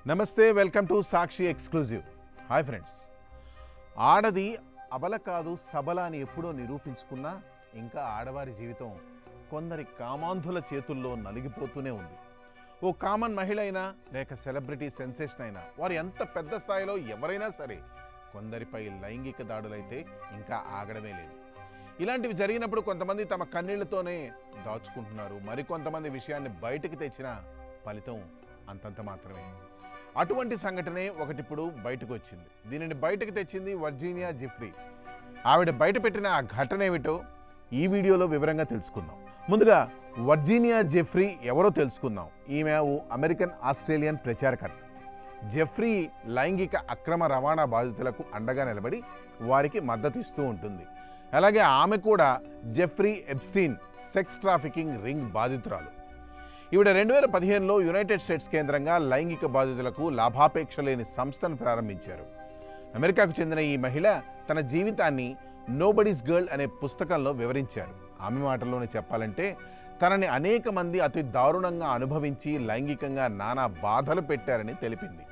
నమస్తే welcome to Sakshi exclusive. Hi friends, ఆడది అబల కాదు సబల అని ఎప్పుడో నిరూపించుకున్నా ఇంకా ఆడవారి జీవితం కొందరి కామాంధుల చేతుల్లో నలిగిపోతూనే ఉంది. ఓ కామన్ మహిళ అయినా లేక సెలబ్రిటీ సెన్సేషన్ అయినా వారు ఎంత పెద్ద స్థాయిలో ఎవరైనా సరే కొందరిపై లైంగిక దాడులైతే ఇంకా ఆగడమే లేదు. ఇలాంటివి జరిగినప్పుడు కొంతమంది తమ కన్నీళ్లతోనే దాచుకుంటున్నారు, మరికొంతమంది విషయాన్ని బయటకు తెచ్చిన ఫలితం అంతంత మాత్రమే. అటువంటి సంఘటనే ఒకటిప్పుడు బయటకు వచ్చింది. దీనిని బయటకు తెచ్చింది వర్జీనియా జెఫ్రీ. ఆవిడ బయట పెట్టిన ఆ ఘటన ఏమిటో ఈ వీడియోలో వివరంగా తెలుసుకుందాం. ముందుగా వర్జీనియా జెఫ్రీ ఎవరో తెలుసుకుందాం. ఈమె ఓ అమెరికన్ ఆస్ట్రేలియన్ ప్రచారకర్త. జెఫ్రీ లైంగిక అక్రమ రవాణా బాధితులకు అండగా నిలబడి వారికి మద్దతు ఇస్తూ ఉంటుంది. అలాగే ఆమె కూడా Jeffrey Epstein sex trafficking ring బాధితురాలు. ఈవిడ 2015లో యునైటెడ్ స్టేట్స్ కేంద్రంగా లైంగిక బాధితులకు లాభాపేక్ష లేని సంస్థను ప్రారంభించారు. అమెరికాకు చెందిన ఈ మహిళ తన జీవితాన్ని నోబడీస్ గర్ల్ అనే పుస్తకంలో వివరించారు. ఆమె మాటల్లోనే చెప్పాలంటే తనని అనేక మంది అతి దారుణంగా అనుభవించి లైంగికంగా నానా బాధలు పెట్టారని తెలిపింది.